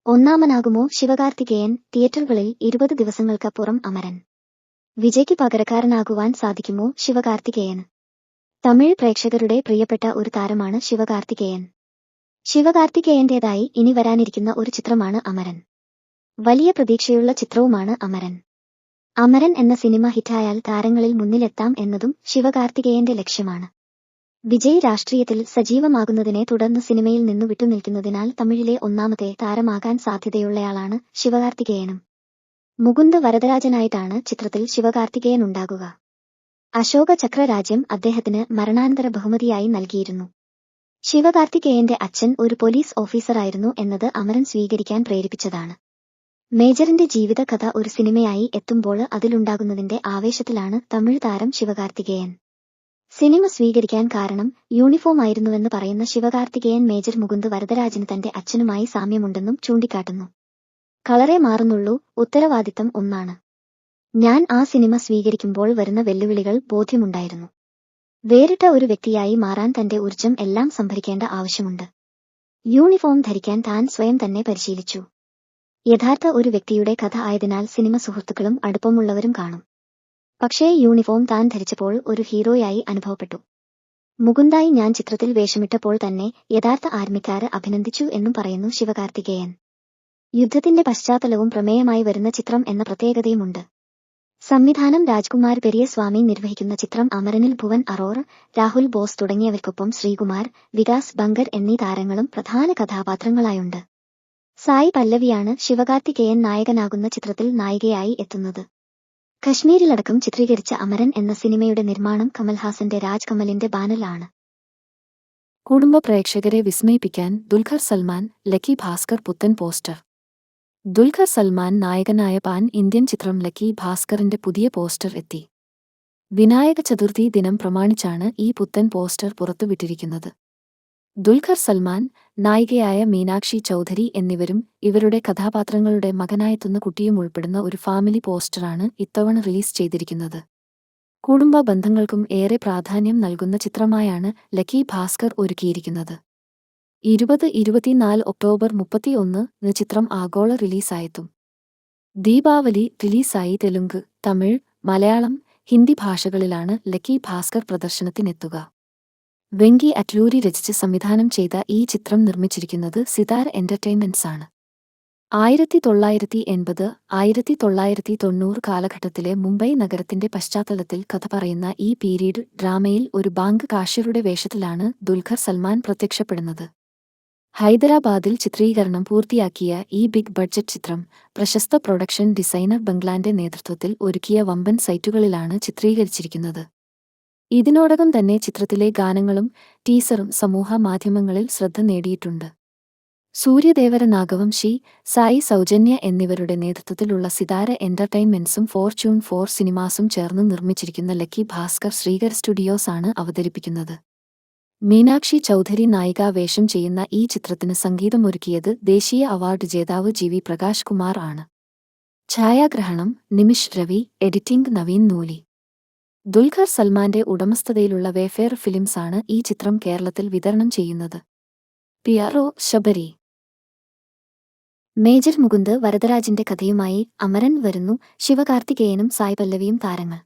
ഒന്നാമനാകുമോ ശിവകാർത്തികേയൻ? തിയേറ്ററുകളിൽ 20 ദിവസങ്ങൾക്കപ്പുറം അമരൻ. വിജയ്ക്ക് പകരക്കാരനാകുവാൻ സാധിക്കുമോ ശിവകാർത്തികേയന്? തമിഴ് പ്രേക്ഷകരുടെ പ്രിയപ്പെട്ട ഒരു താരമാണ് ശിവകാർത്തികേയൻ. ശിവകാർത്തികേയന്റേതായി ഇനി വരാനിരിക്കുന്ന ഒരു ചിത്രമാണ് അമരൻ. വലിയ പ്രതീക്ഷയുള്ള ചിത്രവുമാണ് അമരൻ. അമരൻ എന്ന സിനിമ ഹിറ്റായാൽ താരങ്ങളിൽ മുന്നിലെത്താം എന്നതും ശിവകാർത്തികേയന്റെ ലക്ഷ്യമാണ്. വിജയ് രാഷ്ട്രീയത്തിൽ സജീവമാകുന്നതിനെ തുടർന്ന് സിനിമയിൽ നിന്നു വിട്ടുനിൽക്കുന്നതിനാൽ തമിഴിലെ ഒന്നാമത്തെ താരമാകാൻ സാധ്യതയുള്ളയാളാണ് ശിവകാർത്തികേയനും. മുകുന്ദ് വരദരാജനായിട്ടാണ് ചിത്രത്തിൽ ശിവകാർത്തികേയൻ ഉണ്ടാകുക. അശോക ചക്ര രാജ്യം അദ്ദേഹത്തിന് മരണാനന്തര ബഹുമതിയായി നൽകിയിരുന്നു. ശിവകാർത്തികേയന്റെ അച്ഛൻ ഒരു പോലീസ് ഓഫീസറായിരുന്നു എന്നത് അമരൻ സ്വീകരിക്കാൻ പ്രേരിപ്പിച്ചതാണ്. മേജറിന്റെ ജീവിത കഥ ഒരു സിനിമയായി എത്തുമ്പോൾ അതിലുണ്ടാകുന്നതിന്റെ ആവേശത്തിലാണ് തമിഴ് താരം ശിവകാർത്തികേയൻ. സിനിമ സ്വീകരിക്കാൻ കാരണം യൂണിഫോം ആയിരുന്നുവെന്ന് പറയുന്ന ശിവകാർത്തികേയൻ മേജർ മുകുന്ദ് വരദരാജന് തന്റെ അച്ഛനുമായി സാമ്യമുണ്ടെന്നും ചൂണ്ടിക്കാട്ടുന്നു. കളറേ മാറുന്നുള്ളൂ, ഉത്തരവാദിത്തം ഒന്നാണ്. ഞാൻ ആ സിനിമ സ്വീകരിക്കുമ്പോൾ വരുന്ന വെല്ലുവിളികൾ ബോധ്യമുണ്ടായിരുന്നു. വേറിട്ട ഒരു വ്യക്തിയായി മാറാൻ തന്റെ ഊർജം എല്ലാം സംഭരിക്കേണ്ട ആവശ്യമുണ്ട്. യൂണിഫോം ധരിക്കാൻ താൻ സ്വയം തന്നെ പരിശീലിച്ചു. യഥാർത്ഥ ഒരു വ്യക്തിയുടെ കഥ ആയതിനാൽ സിനിമ സുഹൃത്തുക്കളും അടുപ്പമുള്ളവരും കാണും. പക്ഷേ യൂണിഫോം താൻ ധരിച്ചപ്പോൾ ഒരു ഹീറോയായി അനുഭവപ്പെട്ടു. മുകുന്ദായി ഞാൻ ചിത്രത്തിൽ വേഷമിട്ടപ്പോൾ തന്നെ യഥാർത്ഥ ആർമിക്കാര് അഭിനന്ദിച്ചു എന്നും പറയുന്നു ശിവകാർത്തികേയൻ. യുദ്ധത്തിന്റെ പശ്ചാത്തലവും പ്രമേയമായി വരുന്ന ചിത്രം എന്ന പ്രത്യേകതയുമുണ്ട്. സംവിധാനം രാജ്കുമാർ പെരിയസ്വാമി നിർവഹിക്കുന്ന ചിത്രം അമരനിൽ ഭുവൻ അറോർ, രാഹുൽ ബോസ് തുടങ്ങിയവർക്കൊപ്പം ശ്രീകുമാർ, വികാസ് ബങ്കർ എന്നീ താരങ്ങളും പ്രധാന കഥാപാത്രങ്ങളായുണ്ട്. സായി പല്ലവിയാണ് ശിവകാർത്തികേയൻ നായകനാകുന്ന ചിത്രത്തിൽ നായികയായി എത്തുന്നത്. കശ്മീരിലടക്കം ചിത്രീകരിച്ച അമരൻ എന്ന സിനിമയുടെ നിർമ്മാണം കമൽഹാസന്റെ രാജ് കമലിന്റെ ബാനറിലാണ്. കുടുംബ പ്രേക്ഷകരെ വിസ്മയിപ്പിക്കാൻ ദുൽഖർ സൽമാൻ, ലക്കി ഭാസ്കർ പുത്തൻ പോസ്റ്റർ. ദുൽഖർ സൽമാൻ നായകനായ പാൻ ഇന്ത്യൻ ചിത്രം ലക്കി ഭാസ്കറിന്റെ പുതിയ പോസ്റ്റർ എത്തി. വിനായക ചതുർത്ഥി ദിനം പ്രമാണിച്ചാണ് ഈ പുത്തൻ പോസ്റ്റർ പുറത്തുവിട്ടിരിക്കുന്നത്. ദുൽഖർ സൽമാൻ, നായികയായ മീനാക്ഷി ചൗധരി എന്നിവരും ഇവരുടെ കഥാപാത്രങ്ങളുടെ മകനായെത്തുന്ന കുട്ടിയും ഉൾപ്പെടുന്ന ഒരു ഫാമിലി പോസ്റ്ററാണ് ഇത്തവണ റിലീസ് ചെയ്തിരിക്കുന്നത്. കുടുംബ ബന്ധങ്ങൾക്കും ഏറെ പ്രാധാന്യം നൽകുന്ന ചിത്രമായാണ് ലക്കി ഭാസ്കർ ഒരുക്കിയിരിക്കുന്നത്. 2024 ഒക്ടോബർ 31 ചിത്രം ആഗോള റിലീസായെത്തും. ദീപാവലി റിലീസായി തെലുങ്ക്, തമിഴ്, മലയാളം, ഹിന്ദി ഭാഷകളിലാണ് ലക്കി ഭാസ്കർ പ്രദർശനത്തിനെത്തുക. വെങ്കി അറ്റ്ലൂരി രചിച്ച് സംവിധാനം ചെയ്ത ഈ ചിത്രം നിർമ്മിച്ചിരിക്കുന്നത് സിതാര എന്റർടൈൻമെന്റ്സ് ആണ്. 1980, 1990 കാലഘട്ടത്തിലെ മുംബൈ നഗരത്തിന്റെ പശ്ചാത്തലത്തിൽ കഥ പറയുന്ന ഈ പീരീഡ് ഡ്രാമയിൽ ഒരു ബാങ്ക് കാഷ്യറുടെ വേഷത്തിലാണ് ദുൽഖർ സൽമാൻ പ്രത്യക്ഷപ്പെടുന്നത്. ഹൈദരാബാദിൽ ചിത്രീകരണം പൂർത്തിയാക്കിയ ഈ ബിഗ് ബഡ്ജറ്റ് ചിത്രം പ്രശസ്ത പ്രൊഡക്ഷൻ ഡിസൈനർ ബംഗ്ലാന്റെ നേതൃത്വത്തിൽ ഒരുക്കിയ വമ്പൻ സൈറ്റുകളിലാണ് ചിത്രീകരിച്ചിരിക്കുന്നത്. ഇതിനോടകം തന്നെ ചിത്രത്തിലെ ഗാനങ്ങളും ടീസറും സമൂഹ മാധ്യമങ്ങളിൽ ശ്രദ്ധ നേടിയിട്ടുണ്ട്. സൂര്യദേവര നാഗവംശി, സായി സൗജന്യ എന്നിവരുടെ നേതൃത്വത്തിലുള്ള സിതാര എന്റർടൈൻമെന്റ്സും ഫോർച്യൂൺ 4 സിനിമാസും ചേർന്ന് നിർമ്മിച്ചിരിക്കുന്ന ലക്കി ഭാസ്കർ ശ്രീകർ സ്റ്റുഡിയോസ് ആണ് അവതരിപ്പിക്കുന്നത്. മീനാക്ഷി ചൗധരി നായികാ വേഷം ചെയ്യുന്ന ഈ ചിത്രത്തിന് സംഗീതമൊരുക്കിയത് ദേശീയ അവാർഡ് ജേതാവ് ജി വി പ്രകാശ് കുമാർ ആണ്. ഛായാഗ്രഹണം നിമിഷ് രവി, എഡിറ്റിംഗ് നവീൻ നൂലി. ദുൽഖർ സൽമാന്റെ ഉടമസ്ഥതയിലുള്ള വേഫെയർ ഫിലിംസ് ആണ് ഈ ചിത്രം കേരളത്തിൽ വിതരണം ചെയ്യുന്നത്. പിയാറോ ശബരി. മേജർ മുകുന്ദ് വരദരാജിന്റെ കഥയുമായി അമരൻ വരുന്നു. ശിവകാർത്തികേയനും സായ് പല്ലവിയും താരങ്ങൾ.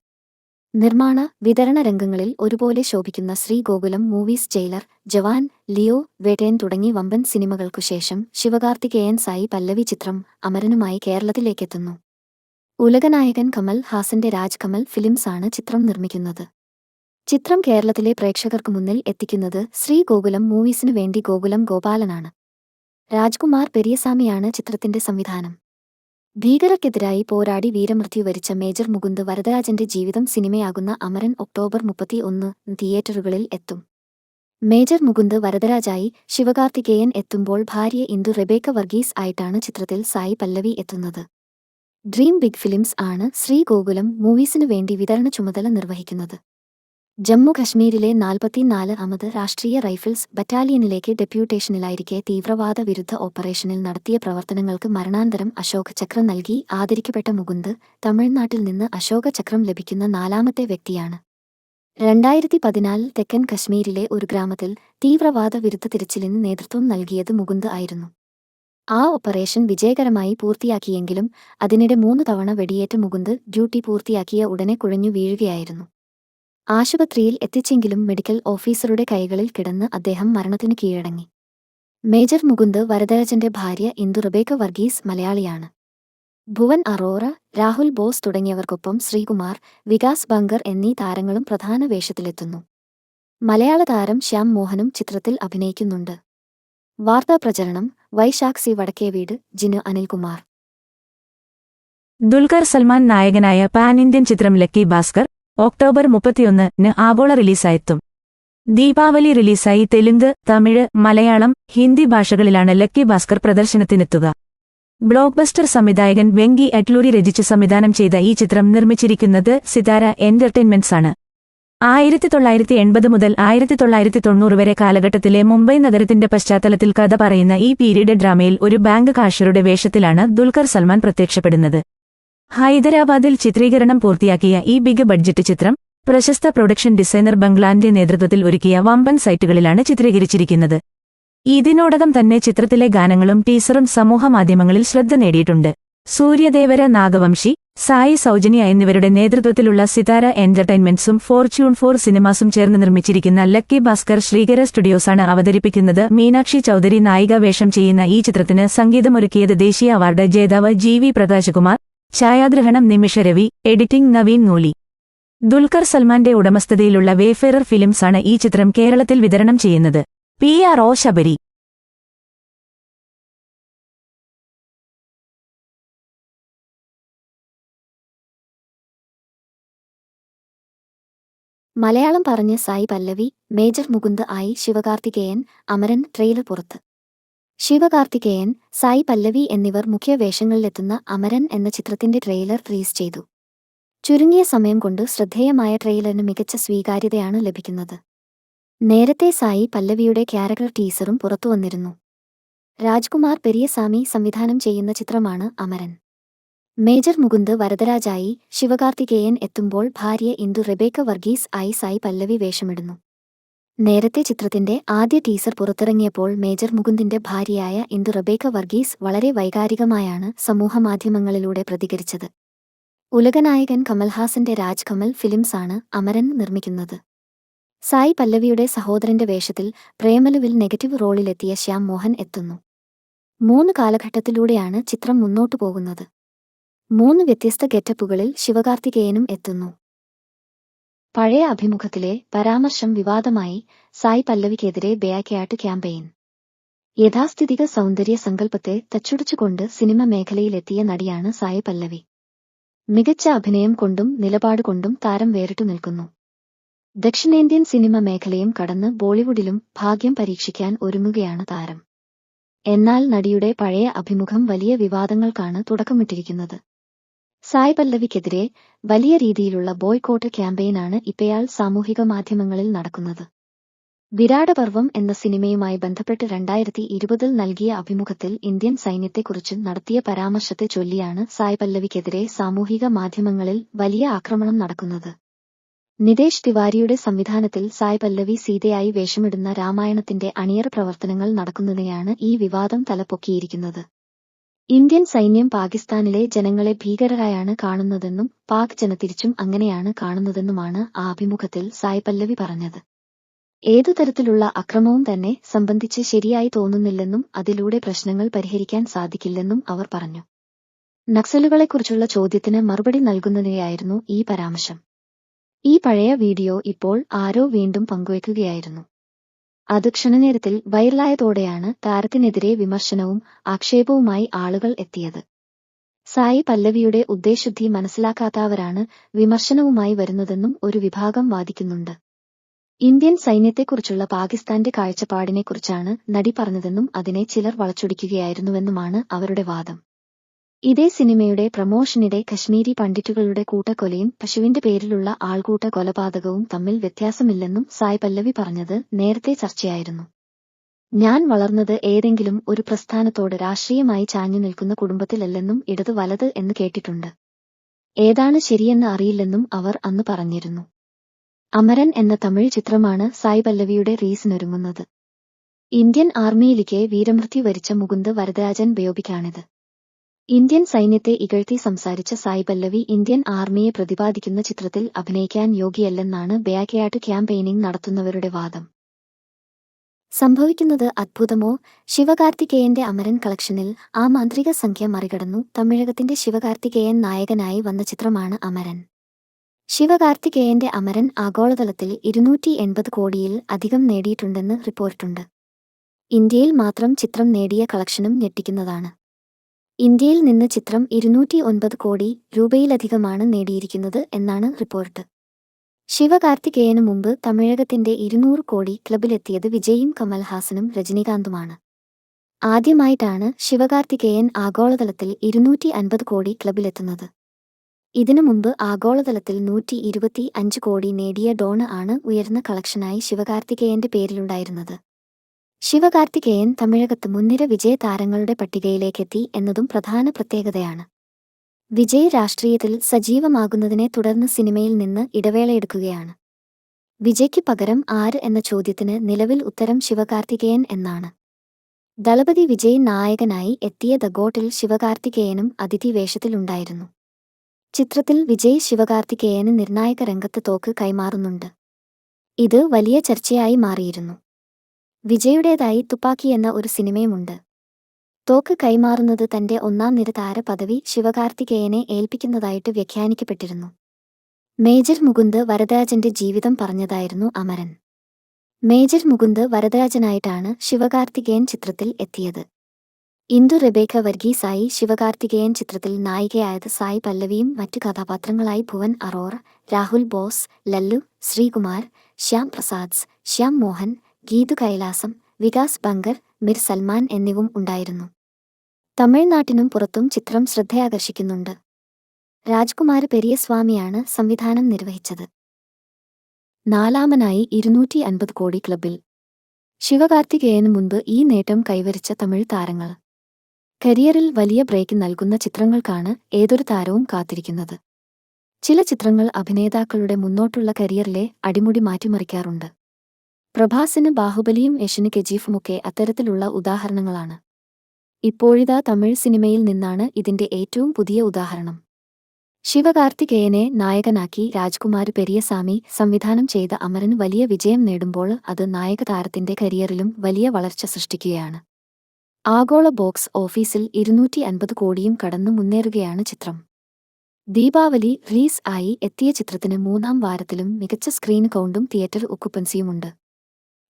നിർമ്മാണ, വിതരണ രംഗങ്ങളിൽ ഒരുപോലെ ശോഭിക്കുന്ന ശ്രീ ഗോകുലം മൂവീസ് ജയിലർ, ജവാൻ, ലിയോ, വേട്ടയൻ തുടങ്ങി വമ്പൻ സിനിമകൾക്കുശേഷം ശിവകാർത്തികേയൻ സായി പല്ലവി ചിത്രം അമരനുമായി കേരളത്തിലേക്കെത്തുന്നു. ഉലകനായകൻ കമൽ ഹാസന്റെ രാജ് കമൽ ഫിലിംസ് ആണ് ചിത്രം നിർമ്മിക്കുന്നത്. ചിത്രം കേരളത്തിലെ പ്രേക്ഷകർക്കു മുന്നിൽ എത്തിക്കുന്നത് ശ്രീ ഗോകുലം മൂവീസിനു വേണ്ടി ഗോകുലം ഗോപാലനാണ്. രാജ്കുമാർ പെരിയസ്വാമിയാണ് ചിത്രത്തിന്റെ സംവിധാനം. ഭീകരർക്കെതിരായി പോരാടി വീരമൃത്യു വരിച്ച മേജർ മുകുന്ദ് വരദരാജന്റെ ജീവിതം സിനിമയാകുന്ന അമരൻ ഒക്ടോബർ 31 തിയേറ്ററുകളിൽ എത്തും. മേജർ മുകുന്ദ് വരദരാജായി ശിവകാർത്തികേയൻ എത്തുമ്പോൾ ഭാര്യ ഇന്ദു റെബേക്ക വർഗീസ് ആയിട്ടാണ് ചിത്രത്തിൽ സായി പല്ലവി എത്തുന്നത്. ഡ്രീം ബിഗ് ഫിലിംസ് ആണ് ശ്രീ ഗോകുലം മൂവീസിനു വേണ്ടി വിതരണ ചുമതല നിർവഹിക്കുന്നത്. ജമ്മു കശ്മീരിലെ 44ാമത് രാഷ്ട്രീയ റൈഫിൾസ് ബറ്റാലിയനിലേക്ക് ഡെപ്യൂട്ടേഷനിലായിരിക്കെ തീവ്രവാദ വിരുദ്ധ ഓപ്പറേഷനിൽ നടത്തിയ പ്രവർത്തനങ്ങൾക്ക് മരണാനന്തരം അശോക ചക്ര നൽകി ആദരിക്കപ്പെട്ട മുകുന്ദ് തമിഴ്നാട്ടിൽ നിന്ന് അശോക ചക്രം ലഭിക്കുന്ന 4ാമത്തെ വ്യക്തിയാണ്. 2014 തെക്കൻ കശ്മീരിലെ ഒരു ഗ്രാമത്തിൽ തീവ്രവാദ വിരുദ്ധ തിരച്ചിലിന് നേതൃത്വം നൽകിയത് മുകുന്ദ് ആയിരുന്നു. ആ ഓപ്പറേഷൻ വിജയകരമായി പൂർത്തിയാക്കിയെങ്കിലും അതിനിടെ 3 തവണ വെടിയേറ്റ് മുകുന്ദ് ഡ്യൂട്ടി പൂർത്തിയാക്കിയ ഉടനെ കുഴഞ്ഞു വീഴുകയായിരുന്നു. ആശുപത്രിയിൽ എത്തിച്ചെങ്കിലും മെഡിക്കൽ ഓഫീസറുടെ കൈകളിൽ കിടന്ന് അദ്ദേഹം മരണത്തിന് കീഴടങ്ങി. മേജർ മുകുന്ദ് വരദരാജന്റെ ഭാര്യ ഇന്ദു റബേക്ക വർഗീസ് മലയാളിയാണ്. ഭുവൻ അറോറ, രാഹുൽ ബോസ് തുടങ്ങിയവർക്കൊപ്പം ശ്രീകുമാർ, വികാസ് ബങ്കർ എന്നീ താരങ്ങളും പ്രധാന വേഷത്തിലെത്തുന്നു. മലയാള താരം ശ്യാം മോഹനും ചിത്രത്തിൽ അഭിനയിക്കുന്നുണ്ട്. വാർത്താ പ്രചരണം വൈശാഖ് സി വടക്കേവീട്, ജിനു അനിൽകുമാർ. ദുൽഖർ സൽമാൻ നായകനായ പാൻ ഇന്ത്യൻ ചിത്രം ലക്കി ഭാസ്കർ ഒക്ടോബർ 31-ന് ആഗോള റിലീസായെത്തും. ദീപാവലി റിലീസായി തെലുങ്ക്, തമിഴ്, മലയാളം, ഹിന്ദി ഭാഷകളിലാണ് ലക്കി ഭാസ്കർ പ്രദർശനത്തിനെത്തുക. ബ്ലോക്ക്ബസ്റ്റർ സംവിധായകൻ വെങ്കി അറ്റ്ലൂരി രചിച്ച് സംവിധാനം ചെയ്ത ഈ ചിത്രം നിർമ്മിച്ചിരിക്കുന്നത് സിതാര എന്റർടൈൻമെന്റ്സ് ആണ്. 1980 മുതൽ 1990 വരെ കാലഘട്ടത്തിലെ മുംബൈ നഗരത്തിന്റെ പശ്ചാത്തലത്തിൽ കഥ പറയുന്ന ഈ പീരീഡ് ഡ്രാമയിൽ ഒരു ബാങ്ക് കാഷ്യറുടെ വേഷത്തിലാണ് ദുൽഖർ സൽമാൻ പ്രത്യക്ഷപ്പെടുന്നത്. ഹൈദരാബാദിൽ ചിത്രീകരണം പൂർത്തിയാക്കിയ ഈ ബിഗ് ബഡ്ജറ്റ് ചിത്രം പ്രശസ്ത പ്രൊഡക്ഷൻ ഡിസൈനർ ബംഗ്ലാന്റെ നേതൃത്വത്തിൽ ഒരുക്കിയ വമ്പൻ സൈറ്റുകളിലാണ് ചിത്രീകരിച്ചിരിക്കുന്നത്. ഇതിനോടകം തന്നെ ചിത്രത്തിലെ ഗാനങ്ങളും ടീസറും സമൂഹമാധ്യമങ്ങളിൽ ശ്രദ്ധ നേടിയിട്ടുണ്ട്. സൂര്യദേവര നാഗവംശി, സായി സൗജന്യ എന്നിവരുടെ നേതൃത്വത്തിലുള്ള സിതാര എന്റർടൈൻമെന്റ്സും ഫോർച്യൂൺ 4 സിനിമാസും ചേർന്ന് നിർമ്മിച്ചിരിക്കുന്ന ലക്കി ഭാസ്കർ ശ്രീകര സ്റ്റുഡിയോസാണ് അവതരിപ്പിക്കുന്നത്. മീനാക്ഷി ചൌധരി നായിക വേഷം ചെയ്യുന്ന ഈ ചിത്രത്തിന് സംഗീതമൊരുക്കിയത് ദേശീയ അവാർഡ് ജേതാവ് GV പ്രകാശകുമാർ, ഛായാഗ്രഹണം നിമിഷ രവി, എഡിറ്റിംഗ് നവീൻ നൂലി. ദുൽഖർ സൽമാന്റെ ഉടമസ്ഥതയിലുള്ള വേഫെയർ ഫിലിംസാണ് ഈ ചിത്രം കേരളത്തിൽ വിതരണം ചെയ്യുന്നത്. PRO ശബരി. മലയാളം പറഞ്ഞ് സായി പല്ലവി, മേജർ മുകുന്ദ് ആയി ശിവകാർത്തികേയൻ, അമരൻ ട്രെയിലർ പുറത്ത്. ശിവകാർത്തികേയൻ, സായി പല്ലവി എന്നിവർ മുഖ്യ വേഷങ്ങളിലെത്തുന്ന അമരൻ എന്ന ചിത്രത്തിന്റെ ട്രെയിലർ റിലീസ് ചെയ്തു. ചുരുങ്ങിയ സമയം കൊണ്ട് ശ്രദ്ധേയമായ ട്രെയിലറിന് മികച്ച സ്വീകാര്യതയാണ് ലഭിക്കുന്നത്. നേരത്തെ സായി പല്ലവിയുടെ ക്യാരക്ടർ ടീസറും പുറത്തുവന്നിരുന്നു. രാജ്കുമാർ പെരിയസാമി സംവിധാനം ചെയ്യുന്ന ചിത്രമാണ് അമരൻ. മേജർ മുകുന്ദ് വരദരാജായി ശിവകാർത്തികേയൻ എത്തുമ്പോൾ ഭാര്യ ഇന്ദു റബേക്ക വർഗീസ് ആയി സായി പല്ലവി വേഷമിടുന്നു. നേരത്തെ ചിത്രത്തിന്റെ ആദ്യ ടീസർ പുറത്തിറങ്ങിയപ്പോൾ മേജർ മുകുന്ദിന്റെ ഭാര്യയായ ഇന്ദു റബേക്ക വർഗീസ് വളരെ വൈകാരികമായാണ് സമൂഹമാധ്യമങ്ങളിലൂടെ പ്രതികരിച്ചത്. ഉലകനായകൻ കമൽഹാസന്റെ രാജ് കമൽ ഫിലിംസാണ് അമരൻ നിർമ്മിക്കുന്നത്. സായി പല്ലവിയുടെ സഹോദരന്റെ വേഷത്തിൽ പ്രേമലുവിൽ നെഗറ്റീവ് റോളിലെത്തിയ ശ്യാം മോഹൻ എത്തുന്നു. 3 കാലഘട്ടത്തിലൂടെയാണ് ചിത്രം മുന്നോട്ടു പോകുന്നത്. 3 വ്യത്യസ്ത ഗെറ്റപ്പുകളിൽ ശിവകാർത്തികേയനും എത്തുന്നു. പഴയ അഭിമുഖത്തിലെ പരാമർശം വിവാദമായി. സായി പല്ലവിക്കെതിരെ ബേയാക്യാട്ട് ക്യാമ്പയിൻ. യഥാസ്ഥിതിക സൗന്ദര്യ സങ്കല്പത്തെ തച്ചുടച്ചുകൊണ്ട് സിനിമ മേഖലയിലെത്തിയ നടിയാണ് സായി പല്ലവി. മികച്ച അഭിനയം കൊണ്ടും നിലപാടുകൊണ്ടും താരം വേറിട്ടു നിൽക്കുന്നു. ദക്ഷിണേന്ത്യൻ സിനിമ മേഖലയും കടന്ന് ബോളിവുഡിലും ഭാഗ്യം പരീക്ഷിക്കാൻ ഒരുങ്ങുകയാണ് താരം. എന്നാൽ നടിയുടെ പഴയ അഭിമുഖം വലിയ വിവാദങ്ങൾക്കാണ് തുടക്കമിട്ടിരിക്കുന്നത്. സായി പല്ലവിക്കെതിരെ വലിയ രീതിയിലുള്ള ബോയ്കോട്ട് ക്യാമ്പയിനാണ് ഇപ്പയാൾ സാമൂഹിക മാധ്യമങ്ങളിൽ നടക്കുന്നത്. വിരാടപർവം എന്ന സിനിമയുമായി ബന്ധപ്പെട്ട് 2020 നൽകിയ അഭിമുഖത്തിൽ ഇന്ത്യൻ സൈന്യത്തെക്കുറിച്ച് നടത്തിയ പരാമർശത്തെ ചൊല്ലിയാണ് സായി പല്ലവിക്കെതിരെ സാമൂഹിക മാധ്യമങ്ങളിൽ വലിയ ആക്രമണം നടക്കുന്നത്. നിതേഷ് തിവാരിയുടെ സംവിധാനത്തിൽ സായി പല്ലവി സീതയായി വേഷമിടുന്ന രാമായണത്തിന്റെ അണിയറ പ്രവർത്തനങ്ങൾ നടക്കുന്നതിനെയാണ് ഈ വിവാദം തലപ്പൊക്കിയിരിക്കുന്നത്. ഇന്ത്യൻ സൈന്യം പാകിസ്ഥാനിലെ ജനങ്ങളെ ഭീകരരായാണ് കാണുന്നതെന്നും പാക് ജനതിരിച്ചും അങ്ങനെയാണ് കാണുന്നതെന്നുമാണ് ആ അഭിമുഖത്തിൽ സായി പല്ലവി പറഞ്ഞത്. ഏതു തരത്തിലുള്ള അക്രമവും തന്നെ സംബന്ധിച്ച് ശരിയായി തോന്നുന്നില്ലെന്നും അതിലൂടെ പ്രശ്നങ്ങൾ പരിഹരിക്കാൻ സാധിക്കില്ലെന്നും അവർ പറഞ്ഞു. നക്സലുകളെക്കുറിച്ചുള്ള ചോദ്യത്തിന് മറുപടി നൽകുന്നതിനെയായിരുന്നു ഈ പരാമർശം. ഈ പഴയ വീഡിയോ ഇപ്പോൾ ആരോ വീണ്ടും പങ്കുവയ്ക്കുകയായിരുന്നു. അത് ക്ഷണനേരത്തിൽ വൈറലായതോടെയാണ് താരത്തിനെതിരെ വിമർശനവും ആക്ഷേപവുമായി ആളുകൾ എത്തിയത്. സായി പല്ലവിയുടെ ഉദ്ദേശ്യശുദ്ധി മനസ്സിലാക്കാത്തവരാണ് വിമർശനവുമായി വരുന്നതെന്നും ഒരു വിഭാഗം വാദിക്കുന്നുണ്ട്. ഇന്ത്യൻ സൈന്യത്തെക്കുറിച്ചുള്ള പാകിസ്ഥാന്റെ കാഴ്ചപ്പാടിനെക്കുറിച്ചാണ് നടി പറഞ്ഞതെന്നും അതിനെ ചിലർ വളച്ചൊടിക്കുകയായിരുന്നുവെന്നുമാണ് അവരുടെ വാദം. ഇതേ സിനിമയുടെ പ്രമോഷനിടെ കശ്മീരി പണ്ഡിറ്റുകളുടെ കൂട്ടക്കൊലയും പശുവിന്റെ പേരിലുള്ള ആൾക്കൂട്ട കൊലപാതകവും തമ്മിൽ വ്യത്യാസമില്ലെന്നും സായി പല്ലവി പറഞ്ഞത് നേരത്തെ ചർച്ചയായിരുന്നു. ഞാൻ വളർന്നത് ഏതെങ്കിലും ഒരു പ്രസ്ഥാനത്തോട് രാഷ്ട്രീയമായി ചാഞ്ഞു നിൽക്കുന്ന കുടുംബത്തിലല്ലെന്നും ഇടത് വലത് എന്ന് കേട്ടിട്ടുണ്ട്. ഏതാണ് ശരിയെന്ന് അറിയില്ലെന്നും അവർ അന്ന് പറഞ്ഞിരുന്നു. അമരൻ എന്ന തമിഴ് ചിത്രമാണ് സായി പല്ലവിയുടെ റിലീസിനൊരുങ്ങുന്നത്. ഇന്ത്യൻ ആർമിയിലേക്ക് വീരമൃത്യു വരിച്ച മുകുന്ദ് വരദരാജൻ ബയോപിക്കാണിത്. ഇന്ത്യൻ സൈന്യത്തെ ഇകഴ്ത്തി സംസാരിച്ച സായ് പല്ലവി ഇന്ത്യൻ ആർമിയെ പ്രതിപാദിക്കുന്ന ചിത്രത്തിൽ അഭിനയിക്കാൻ യോഗ്യയല്ലെന്നാണ് ബയാക്യാട്ട് ക്യാമ്പയിനിംഗ് നടത്തുന്നവരുടെ വാദം. സംഭവിക്കുന്നത് അദ്ഭുതമോ? ശിവകാർത്തികേയന്റെ അമരൻ കളക്ഷനിൽ ആ മാന്ത്രിക സംഖ്യ മറികടന്നു. തമിഴകത്തിന്റെ ശിവകാർത്തികേയൻ നായകനായി വന്ന ചിത്രമാണ് അമരൻ. ശിവകാർത്തികേയന്റെ അമരൻ ആഗോളതലത്തിൽ 280 കോടിയിൽ അധികം നേടിയിട്ടുണ്ടെന്ന് റിപ്പോർട്ടുണ്ട്. ഇന്ത്യയിൽ മാത്രം ചിത്രം നേടിയ കളക്ഷനും ഞെട്ടിക്കുന്നതാണ്. ഇന്ത്യയിൽ നിന്ന് ചിത്രം 209 കോടി രൂപയിലധികമാണ് നേടിയിരിക്കുന്നത് എന്നാണ് റിപ്പോർട്ട്. ശിവകാർത്തികേയനു മുമ്പ് തമിഴകത്തിന്റെ 200 കോടി ക്ലബിലെത്തിയത് വിജയും കമൽഹാസനും രജനീകാന്തുമാണ്. ആദ്യമായിട്ടാണ് ശിവകാർത്തികേയൻ ആഗോളതലത്തിൽ 250 കോടി ക്ലബിലെത്തുന്നത്. ഇതിനു മുമ്പ് ആഗോളതലത്തിൽ 125 കോടി നേടിയ ഡോണ് ആണ് ഉയർന്ന കളക്ഷനായി ശിവകാർത്തികേയന്റെ പേരിലുണ്ടായിരുന്നത്. ശിവകാർത്തികേയൻ തമിഴകത്ത് മുൻനിര വിജയ താരങ്ങളുടെ പട്ടികയിലേക്കെത്തി എന്നതും പ്രധാന പ്രത്യേകതയാണ്. വിജയ് രാഷ്ട്രീയത്തിൽ സജീവമാകുന്നതിനെ തുടർന്ന് സിനിമയിൽ നിന്ന് ഇടവേളയെടുക്കുകയാണ്. വിജയ്ക്ക് പകരം ആര് എന്ന ചോദ്യത്തിന് നിലവിൽ ഉത്തരം ശിവകാർത്തികേയൻ എന്നാണ്. ദളപതി വിജയ് നായകനായി എത്തിയ ദ ഗോട്ടിൽ ശിവകാർത്തികേയനും അതിഥി വേഷത്തിലുണ്ടായിരുന്നു. ചിത്രത്തിൽ വിജയ് ശിവകാർത്തികേയന് നിർണായക രംഗത്ത് തോക്ക് കൈമാറുന്നുണ്ട്. ഇത് വലിയ ചർച്ചയായി മാറിയിരുന്നു. വിജയുടേതായി തുപ്പാക്കി എന്ന ഒരു സിനിമയുമുണ്ട്. തോക്ക് കൈമാറുന്നത് തന്റെ ഒന്നാം നിര താര പദവി ശിവകാർത്തികേയനെ ഏൽപ്പിക്കുന്നതായിട്ട് വ്യാഖ്യാനിക്കപ്പെട്ടിരുന്നു. മേജർ മുകുന്ദ് വരദരാജന്റെ ജീവിതം പറഞ്ഞതായിരുന്നു അമരൻ. മേജർ മുകുന്ദ് വരദരാജനായിട്ടാണ് ശിവകാർത്തികേയൻ ചിത്രത്തിൽ എത്തിയത്. ഇന്ദു റെബേക്ക വർഗീസായി ശിവകാർത്തികേയൻ ചിത്രത്തിൽ നായികയായത് സായ് പല്ലവിയും മറ്റു കഥാപാത്രങ്ങളായി ഭുവൻ അറോറ, രാഹുൽ ബോസ്, ലല്ലു, ശ്രീകുമാർ, ശ്യാം പ്രസാദ്, ശ്യാം മോഹൻ, ഗീതു കൈലാസം, വികാസ് ബങ്കർ, മിർ സൽമാൻ എന്നിവരും ഉണ്ടായിരുന്നു. തമിഴ്നാട്ടിനും പുറത്തും ചിത്രം ശ്രദ്ധയാകർഷിക്കുന്നുണ്ട്. രാജ്കുമാർ പെരിയസ്വാമിയാണ് സംവിധാനം നിർവഹിച്ചത്. നാലാമനായി 250 കോടി ക്ലബിൽ. ശിവകാർത്തികേയന് മുൻപ് ഈ നേട്ടം കൈവരിച്ച തമിഴ് താരങ്ങൾ. കരിയറിൽ വലിയ ബ്രേക്ക് നൽകുന്ന ചിത്രങ്ങൾക്കാണ് ഏതൊരു താരവും കാത്തിരിക്കുന്നത്. ചില ചിത്രങ്ങൾ അഭിനേതാക്കളുടെ മുന്നോട്ടുള്ള കരിയറിലെ അടിമുടി മാറ്റിമറിക്കാറുണ്ട്. പ്രഭാസിന് ബാഹുബലിയും യശിന് കെജിഎഫുമൊക്കെ അത്തരത്തിലുള്ള ഉദാഹരണങ്ങളാണ്. ഇപ്പോഴിതാ തമിഴ് സിനിമയിൽ നിന്നാണ് ഇതിന്റെ ഏറ്റവും പുതിയ ഉദാഹരണം. ശിവകാർത്തികേയനെ നായകനാക്കി രാജ്കുമാർ പെരിയസാമി സംവിധാനം ചെയ്ത അമരൻ വലിയ വിജയം നേടുമ്പോൾ അത് നായക താരത്തിന്റെ കരിയറിലും വലിയ വളർച്ച സൃഷ്ടിക്കുകയാണ്. ആഗോള ബോക്സ് ഓഫീസിൽ 250 കോടിയും കടന്നു മുന്നേറുകയാണ് ചിത്രം. ദീപാവലി റിലീസ് ആയി എത്തിയ ചിത്രത്തിന് 3-ാം വാരത്തിലും മികച്ച സ്ക്രീൻ കൗണ്ടും തിയേറ്റർ ഒക്കുപ്പൻസിയുമുണ്ട്.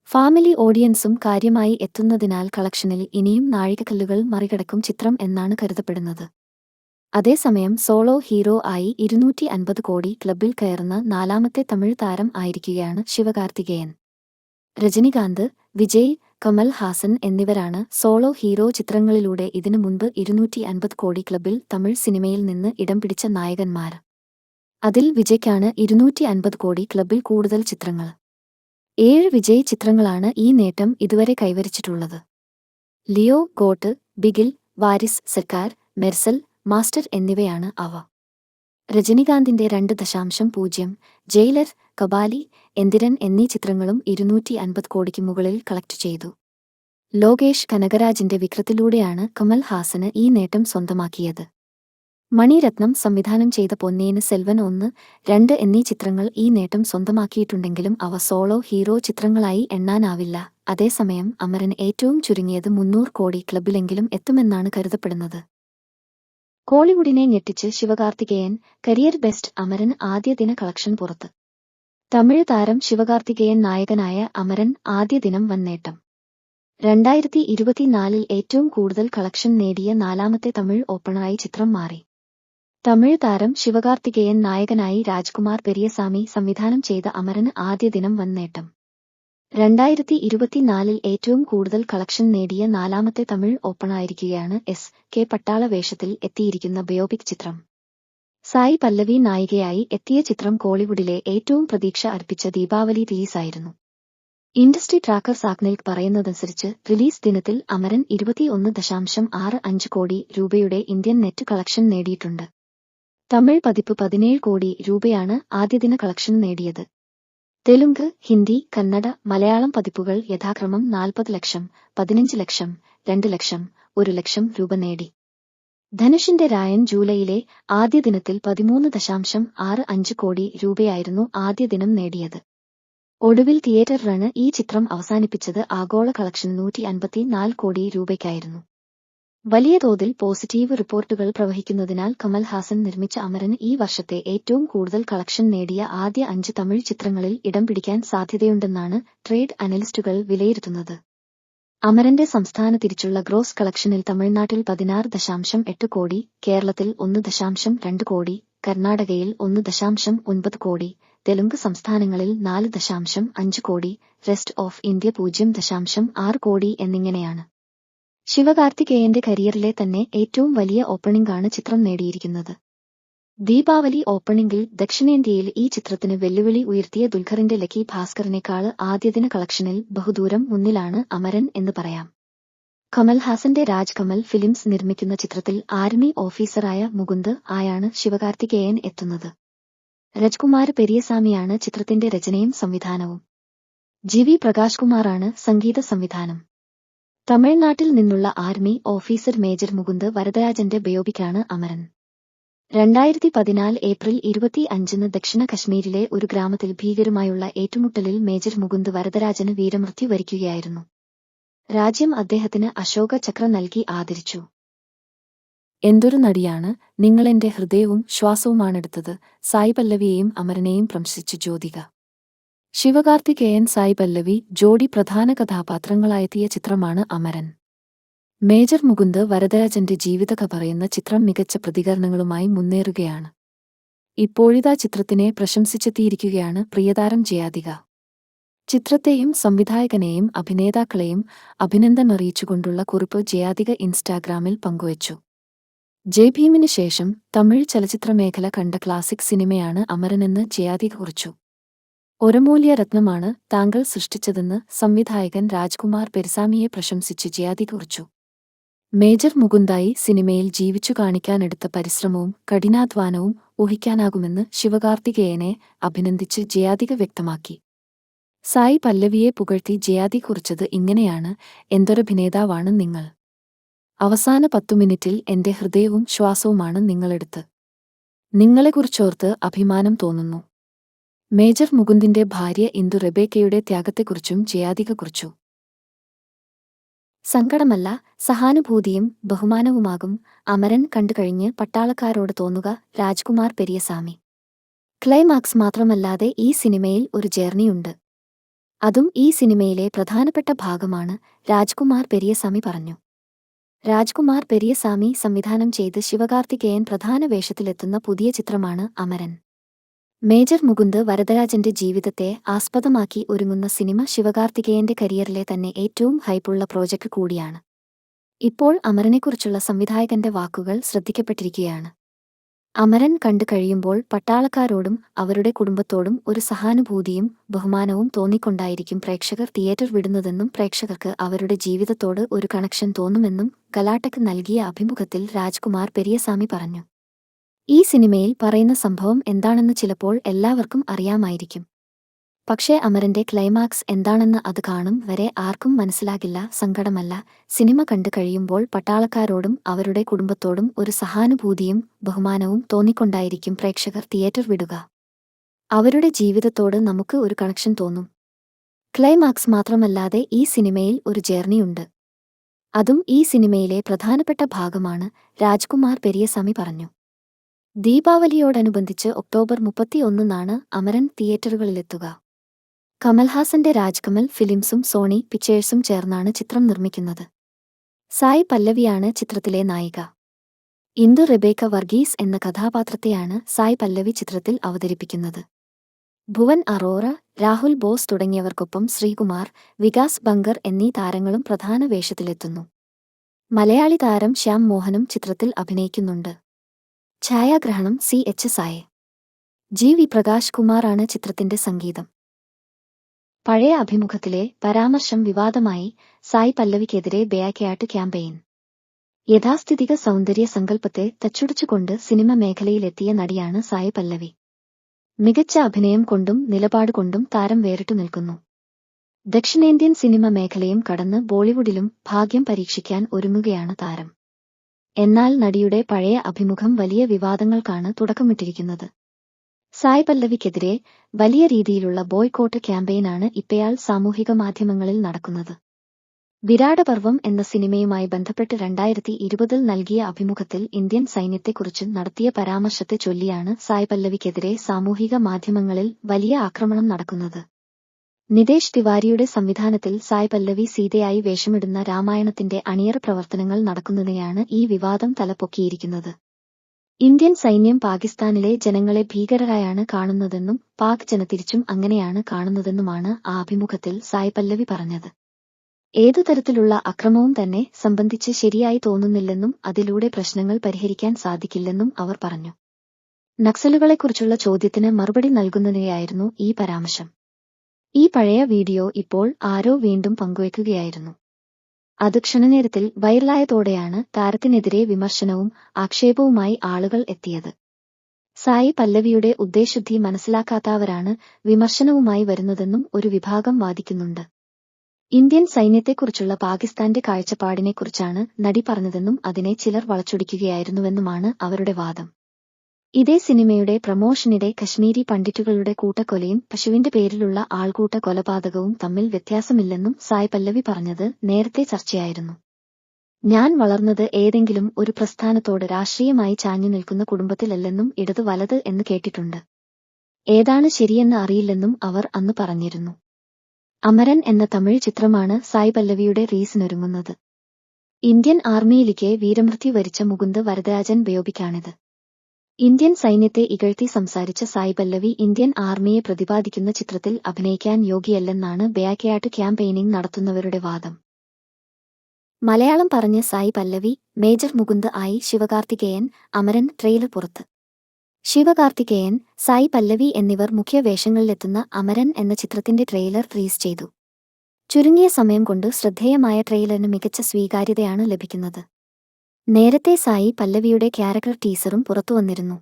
ഫാമിലി ഓഡിയൻസും കാര്യമായി എത്തുന്നതിനാൽ കളക്ഷനിൽ ഇനിയും നാഴികക്കല്ലുകൾ മറികടക്കും ചിത്രം എന്നാണ് കരുതപ്പെടുന്നത്. അതേസമയം സോളോ ഹീറോ ആയി 250 കോടി ക്ലബിൽ കയറുന്ന 4ാമത്തെ തമിഴ് താരം ആയിരിക്കുകയാണ് ശിവകാർത്തികേയൻ. രജനികാന്ത്, വിജയ്, കമൽ ഹാസൻ എന്നിവരാണ് സോളോ ഹീറോ ചിത്രങ്ങളിലൂടെ ഇതിനു മുൻപ് 250 കോടി ക്ലബിൽ തമിഴ് സിനിമയിൽ നിന്ന് ഇടം പിടിച്ച നായകന്മാർ. അതിൽ വിജയ്ക്കാണ് 250 കോടി ക്ലബിൽ കൂടുതൽ ചിത്രങ്ങൾ. 7 വിജയ് ചിത്രങ്ങളാണ് ഈ നേട്ടം ഇതുവരെ കൈവരിച്ചിട്ടുള്ളത്. ലിയോ, ഗോട്ട്, ബിഗിൽ, വാരിസ്, സർക്കാർ, മെർസൽ, മാസ്റ്റർ എന്നിവയാണ് അവ. രജനികാന്തിന്റെ 2.0, ജയിലർ, കബാലി, എന്തിരൻ എന്നീ ചിത്രങ്ങളും 250 കോടിക്ക് മുകളിൽ കളക്ട് ചെയ്തു. ലോകേഷ് കനകരാജിന്റെ വിക്രത്തിലൂടെയാണ് കമൽ ഹാസന് ഈ നേട്ടം സ്വന്തമാക്കിയത്. മണിരത്നം സംവിധാനം ചെയ്ത പൊന്നിയിൻ സെൽവൻ 1, 2 എന്നീ ചിത്രങ്ങൾ ഈ നേട്ടം സ്വന്തമാക്കിയിട്ടുണ്ടെങ്കിലും അവ സോളോ ഹീറോ ചിത്രങ്ങളായി എണ്ണാനാവില്ല. അതേസമയം അമരൻ ഏറ്റവും ചുരുങ്ങിയത് 300 കോടി ക്ലബിലെങ്കിലും എത്തുമെന്നാണ് കരുതപ്പെടുന്നത്. കോളിവുഡിനെ ഞെട്ടിച്ച് ശിവകാർത്തികേയൻ, കരിയർ ബെസ്റ്റ് അമരൻ ആദ്യ ദിന കളക്ഷൻ പുറത്ത്. തമിഴ് താരം ശിവകാർത്തികേയൻ നായകനായ അമരൻ ആദ്യ ദിനം വൻ നേട്ടം. 2024 ഏറ്റവും കൂടുതൽ കളക്ഷൻ നേടിയ 4ാമത്തെ തമിഴ് ഓപ്പണറായി ചിത്രം മാറി. തമിഴ് താരം ശിവകാർത്തികേയൻ നായകനായി രാജ്കുമാർ പെരിയസാമി സംവിധാനം ചെയ്ത അമരന് ആദ്യ ദിനം വൻ നേട്ടം. 2024 ഏറ്റവും കൂടുതൽ കളക്ഷൻ നേടിയ 4ാമത്തെ തമിഴ് ഓപ്പണറായിരിക്കുകയാണ് എസ്.കെ. പട്ടാള വേഷത്തിൽ എത്തിയിരിക്കുന്ന ബയോപിക് ചിത്രം. സായ് പല്ലവി നായികയായി എത്തിയ ചിത്രം കോളിവുഡിലെ ഏറ്റവും പ്രതീക്ഷ അർപ്പിച്ച ദീപാവലി റിലീസായിരുന്നു. ഇൻഡസ്ട്രി ട്രാക്കർ സാഗ്നിക് പറയുന്നതനുസരിച്ച് റിലീസ് ദിനത്തിൽ അമരൻ 21.65 കോടി രൂപയുടെ ഇന്ത്യൻ നെറ്റ് കളക്ഷൻ നേടിയിട്ടുണ്ട്. തമിഴ് പതിപ്പ് 17 കോടി രൂപയാണ് ആദ്യദിന കളക്ഷൻ നേടിയത്. തെലുങ്ക്, ഹിന്ദി, കന്നഡ, മലയാളം പതിപ്പുകൾ യഥാക്രമം 40 ലക്ഷം, 15 ലക്ഷം, 2 ലക്ഷം, 1 ലക്ഷം രൂപ നേടി. ധനുഷിന്റെ രായൻ ജൂലൈയിലെ ആദ്യ ദിനത്തിൽ 13.65 കോടി രൂപയായിരുന്നു ആദ്യ ദിനം നേടിയത്. ഒടുവിൽ തിയേറ്റർ റണ് ഈ ചിത്രം അവസാനിപ്പിച്ചത് ആഗോള കളക്ഷൻ 154 കോടി രൂപയ്ക്കായിരുന്നു. വലിയ തോതിൽ പോസിറ്റീവ് റിപ്പോർട്ടുകൾ പ്രവഹിക്കുന്നതിനാൽ കമൽ ഹാസൻ നിർമ്മിച്ച അമരൻ ഈ വർഷത്തെ ഏറ്റവും കൂടുതൽ കളക്ഷൻ നേടിയ ആദ്യ 5 തമിഴ് ചിത്രങ്ങളിൽ ഇടം പിടിക്കാൻ സാധ്യതയുണ്ടെന്നാണ് ട്രേഡ് അനലിസ്റ്റുകൾ വിലയിരുത്തുന്നത്. അമരന്റെ സംസ്ഥാന തിരിച്ചുള്ള ഗ്രോസ് കളക്ഷനിൽ തമിഴ്നാട്ടിൽ 16.8 കോടി, കേരളത്തിൽ 1.2 കോടി, കർണാടകയിൽ 1.9 കോടി, തെലുങ്ക് സംസ്ഥാനങ്ങളിൽ 4.5 കോടി, റെസ്റ്റ് ഓഫ് ഇന്ത്യ 0.6 കോടി എന്നിങ്ങനെയാണ്. ശിവകാർത്തികേയന്റെ കരിയറിലെ തന്നെ ഏറ്റവും വലിയ ഓപ്പണിംഗാണ് ചിത്രം നേടിയിരിക്കുന്നത്. ദീപാവലി ഓപ്പണിംഗിൽ ദക്ഷിണേന്ത്യയിൽ ഈ ചിത്രത്തിന് വെല്ലുവിളി ഉയർത്തിയ ദുൽഖറിന്റെ ലക്കി ഭാസ്കറിനേക്കാൾ ആദ്യദിന കളക്ഷനിൽ ബഹുദൂരം മുന്നിലാണ് അമരൻ എന്ന് പറയാം. കമൽ ഹാസന്റെ രാജ് കമൽ ഫിലിംസ് നിർമ്മിക്കുന്ന ചിത്രത്തിൽ ആർമി ഓഫീസറായ മുകുന്ദ് ആയാണ് ശിവകാർത്തികേയൻ എത്തുന്നത്. രജ്കുമാർ പെരിയസാമിയാണ് ചിത്രത്തിന്റെ രചനയും സംവിധാനവും. GV പ്രകാശ് കുമാറാണ് സംഗീത സംവിധാനം. തമിഴ്നാട്ടിൽ നിന്നുള്ള ആർമി ഓഫീസർ മേജർ മുകുന്ദ് വരദരാജന്റെ ബയോപിക്കാണ് അമരൻ. 2014 ഏപ്രിൽ 25 ദക്ഷിണ കശ്മീരിലെ ഒരു ഗ്രാമത്തിൽ ഭീകരുമായുള്ള ഏറ്റുമുട്ടലിൽ മേജർ മുകുന്ദ് വരദരാജന് വീരമൃത്യു വരിക്കുകയായിരുന്നു. രാജ്യം അദ്ദേഹത്തിന് അശോക ചക്ര നൽകി ആദരിച്ചു. എന്തൊരു നടിയാണ്, നിങ്ങളെന്റെ ഹൃദയവും ശ്വാസവുമാണെടുത്തത്. സായി പല്ലവിയെയും അമരനെയും പ്രശംസിച്ച് ജ്യോതിക. ശിവകാർത്തികേയൻ സായി പല്ലവി ജോഡി പ്രധാന കഥാപാത്രങ്ങളായെത്തിയ ചിത്രമാണ് അമരൻ. മേജർ മുകുന്ദ് വരദരാജന്റെ ജീവിതകഥ പറയുന്ന ചിത്രം മികച്ച പ്രതികരണങ്ങളുമായി മുന്നേറുകയാണ്. ഇപ്പോഴിതാ ചിത്രത്തിനെ പ്രശംസിച്ചെത്തിയിരിക്കുകയാണ് പ്രിയതാരം ജയാതിക. ചിത്രത്തെയും സംവിധായകനെയും അഭിനേതാക്കളെയും അഭിനന്ദനമറിയിച്ചുകൊണ്ടുള്ള കുറിപ്പ് ജയാതിക ഇൻസ്റ്റാഗ്രാമിൽ പങ്കുവച്ചു. ജയ്ഭീമിന് ശേഷം തമിഴ് ചലച്ചിത്രമേഖല കണ്ട ക്ലാസിക് സിനിമയാണ് അമരനെന്ന് ജയാതിക കുറിച്ചു. ഒരമൂല്യ രത്നമാണ് താങ്കൾ സൃഷ്ടിച്ചതെന്ന് സംവിധായകൻ രാജ്കുമാർ പെരിസാമിയെ പ്രശംസിച്ച് ജയാതിക കുറിച്ചു. മേജർ മുകുന്ദായി സിനിമയിൽ ജീവിച്ചു കാണിക്കാനെടുത്ത പരിശ്രമവും കഠിനാധ്വാനവും ഊഹിക്കാനാകുമെന്ന് ശിവകാർത്തികേയനെ അഭിനന്ദിച്ച് ജയാതിക വ്യക്തമാക്കി. സായി പല്ലവിയെ പുകഴ്ത്തി ജയാതി കുറിച്ചത് ഇങ്ങനെയാണ്: എന്തൊരഭിനേതാവാണ് നിങ്ങൾ! അവസാന 10 മിനിറ്റിൽ എന്റെ ഹൃദയവും ശ്വാസവുമാണ് നിങ്ങളെടുത്ത്. നിങ്ങളെക്കുറിച്ചോർത്ത് അഭിമാനം തോന്നുന്നു. മേജർ മുകുന്ദിന്റെ ഭാര്യ ഇന്ദു റെബേക്കയുടെ ത്യാഗത്തെക്കുറിച്ചും ജയാതിക കുറിച്ചു. സങ്കടമല്ല, സഹാനുഭൂതിയും ബഹുമാനവുമാകും അമരൻ കണ്ടുകഴിഞ്ഞ് പട്ടാളക്കാരോട് തോന്നുക. രാജ്കുമാർ പെരിയസാമി. ക്ലൈമാക്സ് മാത്രമല്ലാതെ ഈ സിനിമയിൽ ഒരു ജേർണിയുണ്ട്. അതും ഈ സിനിമയിലെ പ്രധാനപ്പെട്ട ഭാഗമാണ്, രാജ്കുമാർ പെരിയസാമി പറഞ്ഞു. രാജ്കുമാർ പെരിയസാമി സംവിധാനം ചെയ്ത് ശിവകാർത്തികേയൻ പ്രധാന വേഷത്തിലെത്തുന്ന പുതിയ ചിത്രമാണ് അമരൻ. മേജർ മുകുന്ദ് വരദരാജന്റെ ജീവിതത്തെ ആസ്പദമാക്കി ഒരുങ്ങുന്ന സിനിമ ശിവകാർത്തികേയന്റെ കരിയറിലെ തന്നെ ഏറ്റവും ഹൈപ്പുള്ള പ്രോജക്റ്റ് കൂടിയാണ്. ഇപ്പോൾ അമരനെക്കുറിച്ചുള്ള സംവിധായകന്റെ വാക്കുകൾ ശ്രദ്ധിക്കപ്പെട്ടിരിക്കുകയാണ്. അമരൻ കണ്ടു കഴിയുമ്പോൾ പട്ടാളക്കാരോടും അവരുടെ കുടുംബത്തോടും ഒരു സഹാനുഭൂതിയും ബഹുമാനവും തോന്നിക്കൊണ്ടായിരിക്കും പ്രേക്ഷകർ തിയേറ്റർ വിടുന്നതെന്നും പ്രേക്ഷകർക്ക് അവരുടെ ജീവിതത്തോട് ഒരു കണക്ഷൻ തോന്നുമെന്നും ഗലാട്ടയ്ക്ക് നൽകിയ അഭിമുഖത്തിൽ രാജ്കുമാർ പെരിയസാമി പറഞ്ഞു. ഈ സിനിമയിൽ പറയുന്ന സംഭവം എന്താണെന്ന് ചിലപ്പോൾ എല്ലാവർക്കും അറിയാമായിരിക്കും. പക്ഷേ അമരന്റെ ക്ലൈമാക്സ് എന്താണെന്ന് അത് കാണും വരെ ആർക്കും മനസ്സിലാകില്ല. സങ്കടമല്ല, സിനിമ കണ്ടു കഴിയുമ്പോൾ പട്ടാളക്കാരോടും അവരുടെ കുടുംബത്തോടും ഒരു സഹാനുഭൂതിയും ബഹുമാനവും തോന്നിക്കൊണ്ടായിരിക്കും പ്രേക്ഷകർ തിയേറ്റർ വിടുക. അവരുടെ ജീവിതത്തോട് നമുക്ക് ഒരു കണക്ഷൻ തോന്നും. ക്ലൈമാക്സ് മാത്രമല്ലാതെ ഈ സിനിമയിൽ ഒരു ജേർണിയുണ്ട്. അതും ഈ സിനിമയിലെ പ്രധാനപ്പെട്ട ഭാഗമാണ്, രാജ്കുമാർ പെരിയസാമി പറഞ്ഞു. ദീപാവലിയോടനുബന്ധിച്ച് ഒക്ടോബർ 31-നാണ് അമരൻ തിയേറ്ററുകളിലെത്തുക. കമൽഹാസന്റെ രാജ് കമൽ ഫിലിംസും സോണി പിക്ചേഴ്സും ചേർന്നാണ് ചിത്രം നിർമ്മിക്കുന്നത്. സായി പല്ലവിയാണ് ചിത്രത്തിലെ നായിക. ഇന്ദു റെബേക്ക വർഗീസ് എന്ന കഥാപാത്രത്തെയാണ് സായി പല്ലവി ചിത്രത്തിൽ അവതരിപ്പിക്കുന്നത്. ഭുവൻ അറോറ, രാഹുൽ ബോസ് തുടങ്ങിയവർക്കൊപ്പം ശ്രീകുമാർ, വികാസ് ബങ്കർ എന്നീ താരങ്ങളും പ്രധാന വേഷത്തിലെത്തുന്നു. മലയാളി താരം ശ്യാം മോഹനും ചിത്രത്തിൽ അഭിനയിക്കുന്നുണ്ട്. ഛായാഗ്രഹണം CH സായ്. GV പ്രകാശ് കുമാറാണ് ചിത്രത്തിന്റെ സംഗീതം. പഴയ അഭിമുഖത്തിലെ പരാമർശം വിവാദമായി. സായി പല്ലവിക്കെതിരെ ബേയാക്കയാട്ട് ക്യാമ്പയിൻ. യഥാസ്ഥിതിക സൗന്ദര്യ സങ്കല്പത്തെ തച്ചുടച്ചുകൊണ്ട് സിനിമ മേഖലയിലെത്തിയ നടിയാണ് സായി പല്ലവി. മികച്ച അഭിനയം കൊണ്ടും നിലപാട് കൊണ്ടും താരം വേറിട്ടു നിൽക്കുന്നു. ദക്ഷിണേന്ത്യൻ സിനിമ മേഖലയും കടന്ന് ബോളിവുഡിലും ഭാഗ്യം പരീക്ഷിക്കാൻ ഒരുങ്ങുകയാണ് താരം. എന്നാൽ നടിയുടെ പഴയ അഭിമുഖം വലിയ വിവാദങ്ങൾക്കാണ് തുടക്കമിട്ടിരിക്കുന്നത്. സായ് പല്ലവിക്കെതിരെ വലിയ രീതിയിലുള്ള ബോയ്കോട്ട് ക്യാമ്പയിനാണ് ഇപ്പയാൾ സാമൂഹിക മാധ്യമങ്ങളിൽ നടക്കുന്നത്. വിരാടപർവം എന്ന സിനിമയുമായി ബന്ധപ്പെട്ട് 2020 നൽകിയ അഭിമുഖത്തിൽ ഇന്ത്യൻ സൈന്യത്തെക്കുറിച്ച് നടത്തിയ പരാമർശത്തെ ചൊല്ലിയാണ് സായ് പല്ലവിക്കെതിരെ സാമൂഹിക മാധ്യമങ്ങളിൽ വലിയ ആക്രമണം നടക്കുന്നത്. നിതേഷ് തിവാരിയുടെ സംവിധാനത്തിൽ സായ് പല്ലവി സീതയായി വേഷമിടുന്ന രാമായണത്തിന്റെ അണിയറ പ്രവർത്തനങ്ങൾ നടക്കുന്നതിനെയാണ് ഈ വിവാദം തലപ്പൊക്കിയിരിക്കുന്നത്. ഇന്ത്യൻ സൈന്യം പാകിസ്ഥാനിലെ ജനങ്ങളെ ഭീകരരായാണ് കാണുന്നതെന്നും പാക് ജനതിരിച്ചും അങ്ങനെയാണ് കാണുന്നതെന്നുമാണ് ആ അഭിമുഖത്തിൽ സായ് പല്ലവി പറഞ്ഞത്. ഏതു തരത്തിലുള്ള അക്രമവും തന്നെ സംബന്ധിച്ച് ശരിയായി തോന്നുന്നില്ലെന്നും അതിലൂടെ പ്രശ്നങ്ങൾ പരിഹരിക്കാൻ സാധിക്കില്ലെന്നും അവർ പറഞ്ഞു. നക്സലുകളെക്കുറിച്ചുള്ള ചോദ്യത്തിന് മറുപടി നൽകുന്നതിനെയായിരുന്നു ഈ പരാമർശം. ഈ പഴയ വീഡിയോ ഇപ്പോൾ ആരോ വീണ്ടും പങ്കുവയ്ക്കുകയായിരുന്നു. അത് ക്ഷണനേരത്തിൽ വൈറലായതോടെയാണ് താരത്തിനെതിരെ വിമർശനവും ആക്ഷേപവുമായി ആളുകൾ എത്തിയത്. സായി പല്ലവിയുടെ ഉദ്ദേശ്യശുദ്ധി മനസ്സിലാക്കാത്തവരാണ് വിമർശനവുമായി വരുന്നതെന്നും ഒരു വിഭാഗം വാദിക്കുന്നുണ്ട്. ഇന്ത്യൻ സൈന്യത്തെക്കുറിച്ചുള്ള പാകിസ്ഥാന്റെ കാഴ്ചപ്പാടിനെക്കുറിച്ചാണ് നടി പറഞ്ഞതെന്നും അതിനെ ചിലർ വളച്ചൊടിക്കുകയായിരുന്നുവെന്നുമാണ് അവരുടെ വാദം. ഇതേ സിനിമയുടെ പ്രമോഷനിടെ കശ്മീരി പണ്ഡിറ്റുകളുടെ കൂട്ടക്കൊലയും പശുവിന്റെ പേരിലുള്ള ആൾക്കൂട്ട കൊലപാതകവും തമ്മിൽ വ്യത്യാസമില്ലെന്നും സായ് പല്ലവി പറഞ്ഞത് നേരത്തെ ചർച്ചയായിരുന്നു. ഞാൻ വളർന്നത് ഏതെങ്കിലും ഒരു പ്രസ്ഥാനത്തോട് രാഷ്ട്രീയമായി ചാഞ്ഞു നിൽക്കുന്ന കുടുംബത്തിലല്ലെന്നും ഇടത് വലത് എന്ന് കേട്ടിട്ടുണ്ട്. ഏതാണ് ശരിയെന്ന് അറിയില്ലെന്നും അവർ അന്ന് പറഞ്ഞിരുന്നു. അമരൻ എന്ന തമിഴ് ചിത്രമാണ് സായ് പല്ലവിയുടെ റിലീസിനൊരുങ്ങുന്നത്. ഇന്ത്യൻ ആർമിയിലേക്ക് വീരമൃത്യു വരിച്ച മുകുന്ദ് വരദരാജൻ ബയോപിക്കാണിത്. ഇന്ത്യൻ സൈന്യത്തെ ഇകഴ്ത്തി സംസാരിച്ച സായ് പല്ലവി ഇന്ത്യൻ ആർമിയെ പ്രതിപാദിക്കുന്ന ചിത്രത്തിൽ അഭിനയിക്കാൻ യോഗ്യയല്ലെന്നാണ് ബയാക്കയാട്ട് ക്യാമ്പയിനിംഗ് നടത്തുന്നവരുടെ വാദം. മലയാളം പറഞ്ഞ് സായ് പല്ലവി, മേജർ മുകുന്ദ് ആയി ശിവകാർത്തികേയൻ. അമരൻ ട്രെയിലർ പുറത്ത്. ശിവകാർത്തികേയൻ, സായ് പല്ലവി എന്നിവർ മുഖ്യ വേഷങ്ങളിലെത്തുന്ന അമരൻ എന്ന ചിത്രത്തിന്റെ ട്രെയിലർ റിലീസ് ചെയ്തു. ചുരുങ്ങിയ സമയം കൊണ്ട് ശ്രദ്ധേയമായ ട്രെയിലറിന് മികച്ച സ്വീകാര്യതയാണ് ലഭിക്കുന്നത്. നേരത്തെ സായി പല്ലവിയുടെ ക്യാരക്ടർ ടീസറും പുറത്തുവന്നിരുന്നു.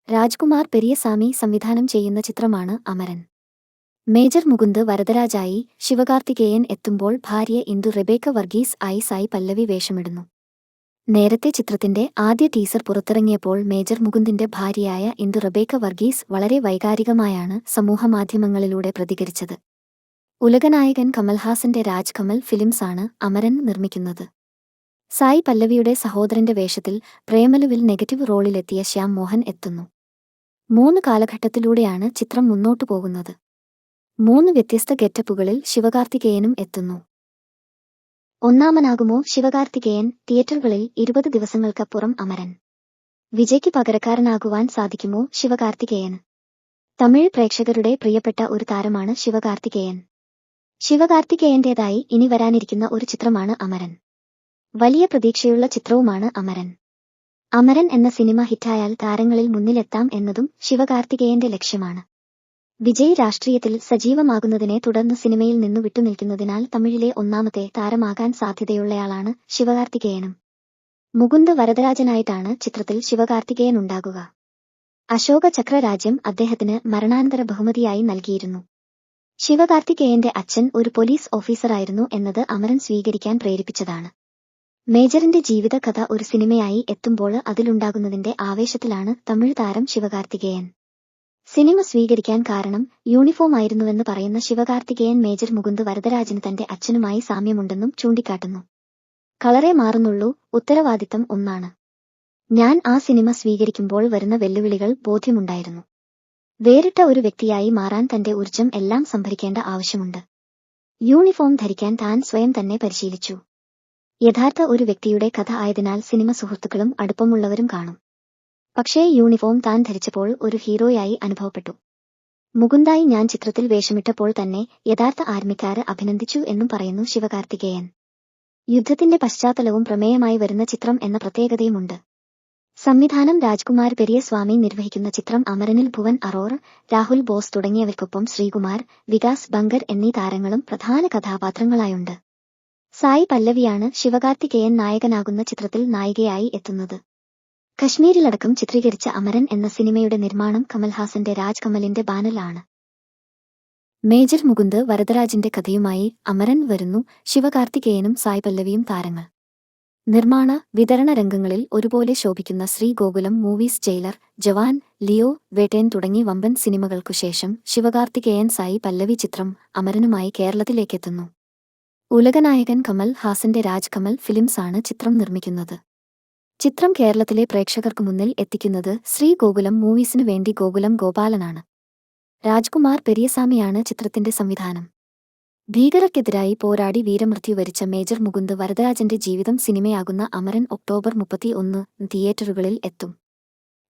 രാജ്കുമാർ പെരിയസാമി സംവിധാനം ചെയ്യുന്ന ചിത്രമാണ് അമരൻ. മേജർ മുകുന്ദ് വരദരാജായി ശിവകാർത്തികേയൻ എത്തുമ്പോൾ ഭാര്യ ഇന്ദു റെബേക്ക വർഗീസ് ആയി സായ് പല്ലവി വേഷമിടുന്നു. നേരത്തെ ചിത്രത്തിന്റെ ആദ്യ ടീസർ പുറത്തിറങ്ങിയപ്പോൾ മേജർ മുകുന്ദിന്റെ ഭാര്യയായ ഇന്ദു റെബേക്ക വർഗീസ് വളരെ വൈകാരികമായാണ് സമൂഹമാധ്യമങ്ങളിലൂടെ പ്രതികരിച്ചത്. ഉലകനായകൻ കമൽഹാസന്റെ രാജ് കമൽ ഫിലിംസാണ് അമരൻ നിർമ്മിക്കുന്നത്. സായ് പല്ലവിയുടെ സഹോദരന്റെ വേഷത്തിൽ പ്രേമലുവിൽ നെഗറ്റീവ് റോളിലെത്തിയ ശ്യാം മോഹൻ എത്തുന്നു. 3 കാലഘട്ടത്തിലൂടെയാണ് ചിത്രം മുന്നോട്ടു പോകുന്നത്. 3 വ്യത്യസ്ത ഗെറ്റപ്പുകളിൽ ശിവകാർത്തികേയനും എത്തുന്നു. ഒന്നാമനാകുമോ ശിവകാർത്തികേയൻ? തിയേറ്ററുകളിൽ 20 ദിവസങ്ങൾക്കപ്പുറം അമരൻ. വിജയ്ക്ക് പകരക്കാരനാകുവാൻ സാധിക്കുമോ ശിവകാർത്തികേയന്? തമിഴ് പ്രേക്ഷകരുടെ പ്രിയപ്പെട്ട ഒരു താരമാണ് ശിവകാർത്തികേയൻ. ശിവകാർത്തികേയന്റേതായി ഇനി വരാനിരിക്കുന്ന ഒരു ചിത്രമാണ് അമരൻ. വലിയ പ്രതീക്ഷയുള്ള ചിത്രവുമാണ് അമരൻ. അമരൻ എന്ന സിനിമ ഹിറ്റായാൽ താരങ്ങളിൽ മുന്നിലെത്താം എന്നതും ശിവകാർത്തികേയന്റെ ലക്ഷ്യമാണ്. വിജയ് രാഷ്ട്രീയത്തിൽ സജീവമാകുന്നതിനെ തുടർന്ന് സിനിമയിൽ നിന്നു വിട്ടുനിൽക്കുന്നതിനാൽ തമിഴിലെ ഒന്നാമത്തെ താരമാകാൻ സാധ്യതയുള്ളയാളാണ് ശിവകാർത്തികേയനും. മുകുന്ദ് വരദരാജനായിട്ടാണ് ചിത്രത്തിൽ ശിവകാർത്തികേയൻ ഉണ്ടാകുക. അശോക ചക്ര രാജ്യം അദ്ദേഹത്തിന് മരണാനന്തര ബഹുമതിയായി നൽകിയിരുന്നു. ശിവകാർത്തികേയന്റെ അച്ഛൻ ഒരു പോലീസ് ഓഫീസറായിരുന്നു എന്നത് അമരൻ സ്വീകരിക്കാൻ പ്രേരിപ്പിച്ചതാണ്. മേജറിന്റെ ജീവിതകഥ ഒരു സിനിമയായി എത്തുമ്പോൾ അതിലുണ്ടാകുന്നതിന്റെ ആവേശത്തിലാണ് തമിഴ് താരം ശിവകാർത്തികേയൻ. സിനിമ സ്വീകരിക്കാൻ കാരണം യൂണിഫോം ആയിരുന്നുവെന്ന് പറയുന്ന ശിവകാർത്തികേയൻ മേജർ മുകുന്ദ് വരദരാജന് തന്റെ അച്ഛനുമായി സാമ്യമുണ്ടെന്നും ചൂണ്ടിക്കാട്ടുന്നു. കളറേ മാറുന്നുള്ളൂ, ഉത്തരവാദിത്തം ഒന്നാണ്. ഞാൻ ആ സിനിമ സ്വീകരിക്കുമ്പോൾ വരുന്ന വെല്ലുവിളികൾ ബോധ്യമുണ്ടായിരുന്നു. വേറിട്ട ഒരു വ്യക്തിയായി മാറാൻ തന്റെ ഊർജം എല്ലാം സംഭരിക്കേണ്ട ആവശ്യമുണ്ട്. യൂണിഫോം ധരിക്കാൻ താൻ സ്വയം തന്നെ പരിശീലിച്ചു. യഥാർത്ഥ ഒരു വ്യക്തിയുടെ കഥ ആയതിനാൽ സിനിമ സുഹൃത്തുക്കളും അടുപ്പമുള്ളവരും കാണും. പക്ഷേ യൂണിഫോം താൻ ധരിച്ചപ്പോൾ ഒരു ഹീറോയായി അനുഭവപ്പെട്ടു. മുകുന്ദായി ഞാൻ ചിത്രത്തിൽ വേഷമിട്ടപ്പോൾ തന്നെ യഥാർത്ഥ ആർമിക്കാര് അഭിനന്ദിച്ചു എന്നും പറയുന്നു ശിവകാർത്തികേയൻ. യുദ്ധത്തിന്റെ പശ്ചാത്തലവും പ്രമേയമായി വരുന്ന ചിത്രം എന്ന പ്രത്യേകതയുമുണ്ട്. സംവിധാനം രാജ്കുമാർ പെരിയസ്വാമി നിർവഹിക്കുന്ന ചിത്രം അമരനിൽ ഭുവൻ അറോർ, രാഹുൽ ബോസ് തുടങ്ങിയവർക്കൊപ്പം ശ്രീകുമാർ, വികാസ് ബങ്കർ എന്നീ താരങ്ങളും പ്രധാന കഥാപാത്രങ്ങളായുണ്ട്. സായ് പല്ലവിയാണ് ശിവകാർത്തികേയൻ നായകനാകുന്ന ചിത്രത്തിൽ നായികയായി എത്തുന്നത്. കശ്മീരിലടക്കം ചിത്രീകരിച്ച അമരൻ എന്ന സിനിമയുടെ നിർമ്മാണം കമൽഹാസന്റെ രാജ് കമലിന്റെ ബാനറിലാണ്. മേജർ മുകുന്ദ് വരദരാജിന്റെ കഥയുമായി അമരൻ വരുന്നു. ശിവകാർത്തികേയനും സായ് പല്ലവിയും താരങ്ങൾ. നിർമ്മാണ, വിതരണ രംഗങ്ങളിൽ ഒരുപോലെ ശോഭിക്കുന്ന ശ്രീഗോകുലം മൂവീസ് ജയിലർ, ജവാൻ, ലിയോ, വേട്ടേൻ തുടങ്ങി വമ്പൻ സിനിമകൾക്കുശേഷം ശിവകാർത്തികേയൻ സായി പല്ലവി ചിത്രം അമരനുമായി കേരളത്തിലേക്കെത്തുന്നു. ഉലകനായകൻ കമൽ ഹാസന്റെ രാജ് കമൽ ഫിലിംസാണ് ചിത്രം നിർമ്മിക്കുന്നത്. ചിത്രം കേരളത്തിലെ പ്രേക്ഷകർക്കു മുന്നിൽ എത്തിക്കുന്നത് ശ്രീഗോകുലം മൂവീസിനു വേണ്ടി ഗോകുലം ഗോപാലനാണ്. രാജ്കുമാർ പെരിയസാമിയാണ് ചിത്രത്തിന്റെ സംവിധാനം. ഭീകരർക്കെതിരായി പോരാടി വീരമൃത്യു വരിച്ച മേജർ മുകുന്ദ് വരദരാജന്റെ ജീവിതം സിനിമയാകുന്ന അമരൻ ഒക്ടോബർ 31 തിയേറ്ററുകളിൽ എത്തും.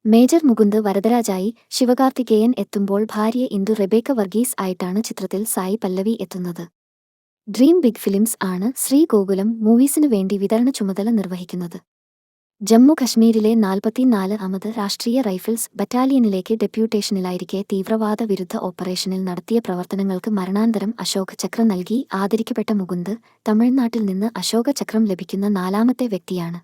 മേജർ മുകുന്ദ് വരദരാജായി ശിവകാർത്തികേയൻ എത്തുമ്പോൾ ഭാര്യ ഇന്ദു റെബേക്ക വർഗീസ് ആയിട്ടാണ് ചിത്രത്തിൽ സായി പല്ലവി എത്തുന്നത്. ഡ്രീം ബിഗ് ഫിലിംസ് ആണ് ശ്രീഗോകുലം മൂവീസിനു വേണ്ടി വിതരണ ചുമതല നിർവഹിക്കുന്നത്. ജമ്മു കശ്മീരിലെ 44-ാമത് രാഷ്ട്രീയ റൈഫിൾസ് ബറ്റാലിയനിലേക്ക് ഡെപ്യൂട്ടേഷനിലായിരിക്കെ തീവ്രവാദ വിരുദ്ധ ഓപ്പറേഷനിൽ നടത്തിയ പ്രവർത്തനങ്ങൾക്ക് മരണാന്തരം അശോക ചക്ര നൽകി ആദരിക്കപ്പെട്ട മുകുന്ദ് തമിഴ്നാട്ടിൽ നിന്ന് അശോക ചക്രം ലഭിക്കുന്ന 4ാമത്തെ വ്യക്തിയാണ്.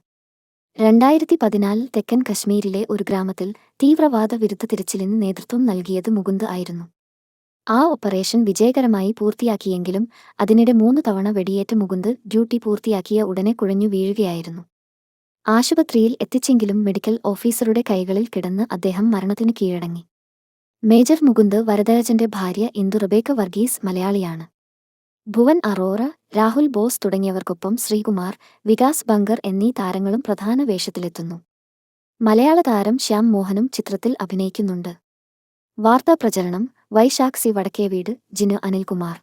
2014 തെക്കൻ കശ്മീരിലെ ഒരു ഗ്രാമത്തിൽ തീവ്രവാദ വിരുദ്ധ തിരച്ചിലിന് നേതൃത്വം നൽകിയത് മുകുന്ദ് ആയിരുന്നു. ആ ഓപ്പറേഷൻ വിജയകരമായി പൂർത്തിയാക്കിയെങ്കിലും അതിനിടെ 3 തവണ വെടിയേറ്റ മുകുന്ദ് ഡ്യൂട്ടി പൂർത്തിയാക്കിയ ഉടനെ കുഴഞ്ഞു വീഴുകയായിരുന്നു. ആശുപത്രിയിൽ എത്തിച്ചെങ്കിലും മെഡിക്കൽ ഓഫീസറുടെ കൈകളിൽ കിടന്ന് അദ്ദേഹം മരണത്തിനു കീഴടങ്ങി. മേജർ മുകുന്ദ് വരദരാജന്റെ ഭാര്യ ഇന്ദു റെബേക്ക വർഗീസ് മലയാളിയാണ്. ഭുവൻ അറോറ, രാഹുൽ ബോസ് തുടങ്ങിയവർക്കൊപ്പം ശ്രീകുമാർ, വികാസ് ബങ്കർ എന്നീ താരങ്ങളും പ്രധാന വേഷത്തിലെത്തുന്നു. മലയാള താരം ശ്യാം മോഹനും ചിത്രത്തിൽ അഭിനയിക്കുന്നുണ്ട്. വാർത്താ പ്രചരണം വൈശാഖ് സി വടക്കേവീട്, ജിനു അനിൽകുമാർ.